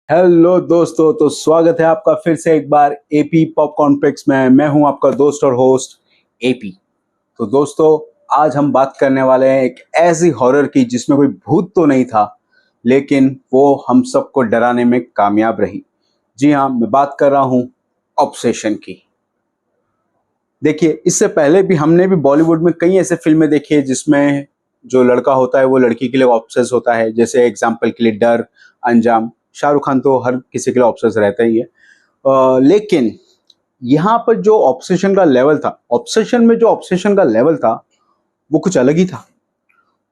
Hello दोस्तों, तो स्वागत है आपका फिर से एक बार एपी पॉप कॉम्प्लेक्स में। मैं हूं आपका दोस्त और होस्ट एपी। तो दोस्तों, आज हम बात करने वाले हैं एक ऐसी हॉरर की जिसमें कोई भूत तो नहीं था, लेकिन वो हम सबको डराने में कामयाब रही। जी हाँ, मैं बात कर रहा हूं ऑब्सेशन की। देखिए, इससे पहले भी हमने भी बॉलीवुड में कई ऐसे फिल्में देखी है जिसमें जो लड़का होता है वो लड़की के लिए ऑब्सेस होता है। जैसे एग्जाम्पल के लिए डर, अंजाम। शाहरुख खान तो हर किसी के लिए ऑब्सेस रहता ही है। लेकिन यहाँ पर जो ऑब्सेशन का लेवल था, वो कुछ अलग ही था।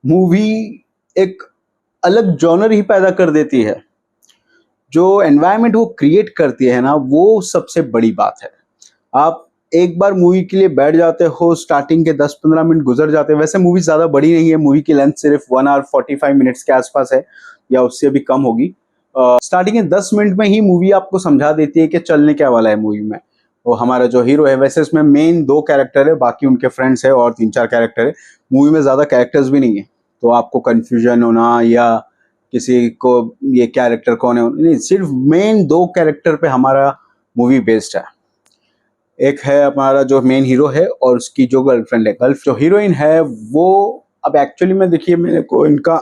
मूवी एक अलग जॉनर ही पैदा कर देती है। जो एनवायरनमेंट वो क्रिएट करती है ना, वो सबसे बड़ी बात है। आप एक बार मूवी के लिए बैठ जाते हो, स्टार्टिंग के 10-15 मिनट गुजर जाते हैं। वैसे मूवी ज़्यादा बड़ी नहीं है, मूवी की लेंथ सिर्फ 1 आवर 45 मिनट्स के आसपास है या उससे भी कम होगी। स्टार्टिंग के 10 मिनट में ही मूवी आपको समझा देती है कि चलने क्या वाला है मूवी में। वो हमारा जो हीरो है, वैसे इसमें मेन 2 कैरेक्टर है, बाकी उनके फ्रेंड्स है और 3-4 कैरेक्टर है। मूवी में ज़्यादा कैरेक्टर्स भी नहीं है, तो आपको कन्फ्यूजन होना या किसी को ये कैरेक्टर कौन है, नहीं, सिर्फ मेन 2 कैरेक्टर पे हमारा मूवी बेस्ड है। एक है हमारा जो मेन हीरो है और उसकी जो गर्लफ्रेंड है। गर्ल जो हीरोइन है वो, अब एक्चुअली में देखिए, मेरे को इनका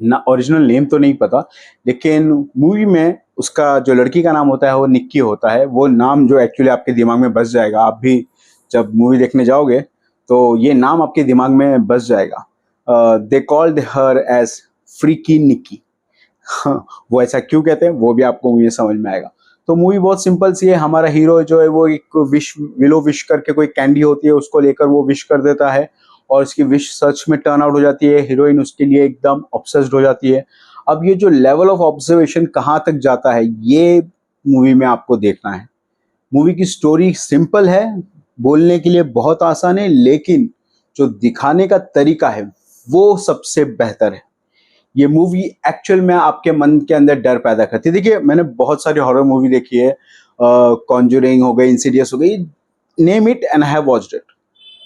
ना ओरिजिनल नेम तो नहीं पता, लेकिन मूवी में उसका जो लड़की का नाम होता है वो निक्की होता है। वो नाम जो एक्चुअली आपके दिमाग में बस जाएगा, आप भी जब मूवी देखने जाओगे तो ये नाम आपके दिमाग में बस जाएगा। They called her as freaky Nikki. वो ऐसा क्यों कहते हैं वो भी आपको मूवी समझ में आएगा। तो मूवी बहुत सिंपल सी है। हमारा हीरो जो है वो एक विलो विश करके कोई कैंडी होती है, उसको लेकर वो विश कर देता है और उसकी विश सच में टर्न आउट हो जाती है। हीरोइन उसके लिए एकदम ऑब्सेस्ड हो जाती है। अब ये जो लेवल ऑफ ऑब्जर्वेशन कहाँ तक जाता है, ये मूवी में आपको देखना है। मूवी की स्टोरी सिंपल है, बोलने के लिए बहुत आसान है, लेकिन जो दिखाने का तरीका है वो सबसे बेहतर है। ये मूवी एक्चुअल में आपके मन के अंदर डर पैदा करती है। देखिए, मैंने बहुत सारी हॉरर मूवी देखी है, कॉन्जरिंग हो गई, इंसिडियस हो गई, name it and I have watched it.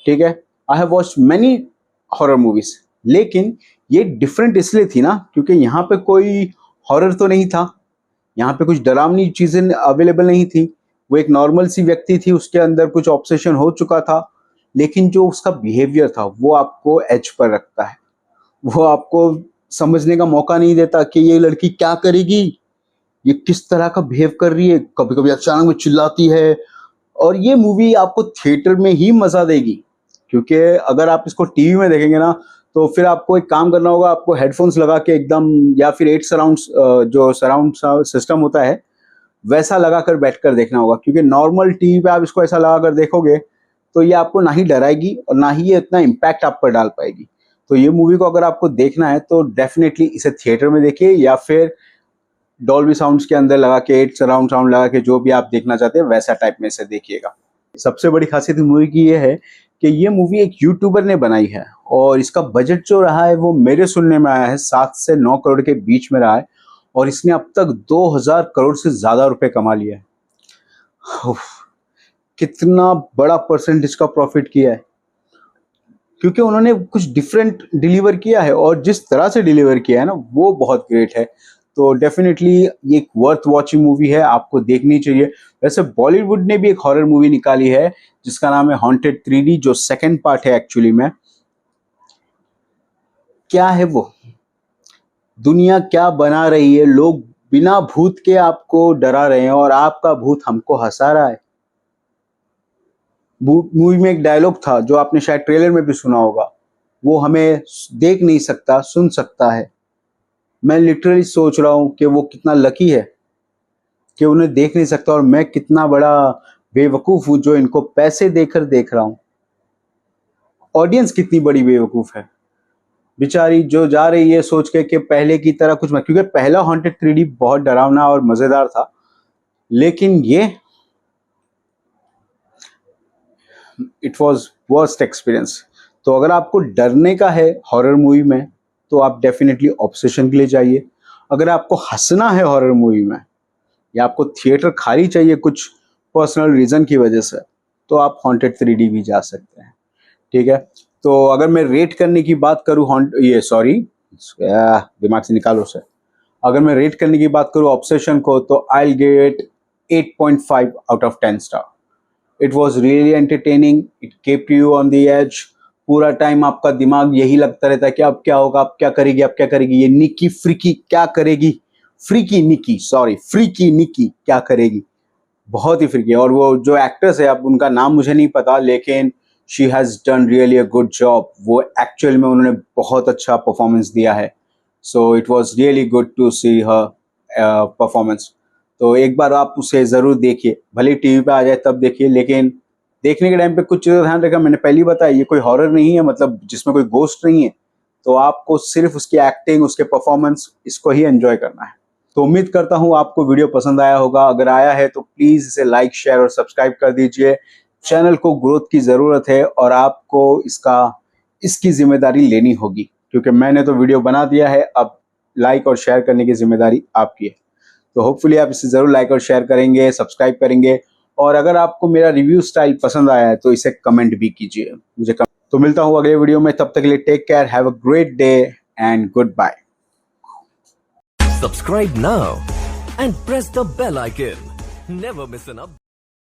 ठीक है, I have watched many horror movies. लेकिन ये डिफरेंट इसलिए थी ना, क्योंकि यहाँ पे कोई हॉरर तो नहीं था, यहाँ पे कुछ डरावनी चीजें अवेलेबल नहीं थी। वो एक नॉर्मल सी व्यक्ति थी, उसके अंदर कुछ ऑब्सेशन हो चुका था, लेकिन जो उसका बिहेवियर था वो आपको एज पर रखता है। वो आपको समझने का मौका नहीं देता कि ये लड़की क्या करेगी, ये किस तरह का बिहेव कर रही है। कभी कभी अचानक में चिल्लाती है। और ये मूवी आपको थिएटर में ही मजा देगी, क्योंकि अगर आप इसको टीवी में देखेंगे ना, तो फिर आपको एक काम करना होगा, आपको हेडफोन्स लगा के एकदम, या फिर 8 सराउंड जो सराउंड सिस्टम होता है वैसा लगा कर बैठ कर देखना होगा। क्योंकि नॉर्मल टीवी पे आप इसको ऐसा लगा कर देखोगे तो ये आपको ना ही डराएगी और ना ही ये इतना इम्पैक्ट आप पर डाल पाएगी। तो ये मूवी को अगर आपको देखना है तो डेफिनेटली इसे थिएटर में देखिए, या फिर डॉल्बी साउंड्स के अंदर लगा के, 8 सराउंड साउंड लगा के, जो भी आप देखना चाहते हैं वैसा टाइप में इसे देखिएगा। सबसे बड़ी खासियत मूवी की ये है कि ये मूवी एक यूट्यूबर ने बनाई है और इसका बजट जो रहा है वो मेरे सुनने में आया है 7 से 9 करोड़ के बीच में रहा है, और इसने अब तक 2000 करोड़ से ज्यादा रुपए कमा लिया है। उफ, कितना बड़ा परसेंटेज का प्रॉफिट किया है, क्योंकि उन्होंने कुछ डिफरेंट डिलीवर किया है और जिस तरह से डिलीवर किया है ना, वो बहुत ग्रेट है। तो डेफिनेटली ये एक वर्थ वॉचिंग मूवी है, आपको देखनी चाहिए। वैसे बॉलीवुड ने भी एक हॉरर मूवी निकाली है जिसका नाम है हॉन्टेड 3D, जो सेकंड पार्ट है एक्चुअली में। क्या है वो, दुनिया क्या बना रही है, लोग बिना भूत के आपको डरा रहे हैं और आपका भूत हमको हंसा रहा है। मूवी में एक डायलॉग था जो आपने शायद ट्रेलर में भी सुना होगा, वो हमें देख नहीं सकता, सुन सकता है। मैं लिटरली सोच रहा हूँ कि वो कितना लकी है कि उन्हें देख नहीं सकता, और मैं कितना बड़ा बेवकूफ हूँ जो इनको पैसे देकर देख रहा हूँ। ऑडियंस कितनी बड़ी बेवकूफ है बेचारी, जो जा रही है सोच के कि पहले की तरह कुछ मत। क्योंकि पहला हॉन्टेड 3D बहुत डरावना और मजेदार था, लेकिन ये इट वॉज वर्स्ट एक्सपीरियंस। तो अगर आपको डरने का है हॉरर मूवी में तो आप डेफिनेटली ऑब्सेशन के लिए जाइए। अगर आपको हंसना है हॉरर मूवी में, या आपको थिएटर खाली चाहिए कुछ पर्सनल रीजन की वजह से, तो आप हॉन्टेड 3D भी जा सकते हैं। ठीक है, तो अगर मैं रेट करने की बात करूँ, दिमाग से निकालो उसे। अगर मैं रेट करने की बात करूँ ऑब्सेशन को, तो I get 8.5 out of 10 star. It was really entertaining, it kept you on the edge. पूरा टाइम आपका दिमाग यही लगता रहता है कि अब क्या होगा, अब क्या करेगी, अब क्या करेगी, ये निकी फ्रीकी क्या करेगी, फ्रीकी निकी क्या करेगी। बहुत ही फ्रीकी। और वो जो एक्ट्रेस है, अब उनका नाम मुझे नहीं पता, लेकिन she has done really a good job. वो एक्चुअल में उन्होंने बहुत अच्छा परफॉर्मेंस दिया है। So it was really good to see her performance. तो एक बार आप उसे ज़रूर देखिए, भले टीवी पे आ जाए तब देखिए, लेकिन देखने के टाइम पे कुछ चीज़ें ध्यान रखा। मैंने पहली बताया, ये कोई हॉरर नहीं है, मतलब जिसमें कोई गोस्ट नहीं है। तो आपको सिर्फ उसकी एक्टिंग, उसके परफॉर्मेंस, इसको ही एंजॉय करना है। तो उम्मीद करता हूँ आपको वीडियो पसंद आया होगा। अगर आया है तो प्लीज़ इसे लाइक, शेयर और सब्सक्राइब कर दीजिए। चैनल को ग्रोथ की ज़रूरत है और आपको इसकी जिम्मेदारी लेनी होगी, क्योंकि मैंने तो वीडियो बना दिया है, अब लाइक और शेयर करने की जिम्मेदारी आपकी है। तो होपफुली आप इसे ज़रूर लाइक और शेयर करेंगे, सब्सक्राइब करेंगे। और अगर आपको मेरा रिव्यू स्टाइल पसंद आया है तो इसे कमेंट भी कीजिए मुझे। तो मिलता हूँ अगले वीडियो में, तब तक के लिए take care, have a great day and goodbye. Subscribe now and press the bell icon. Never miss an update.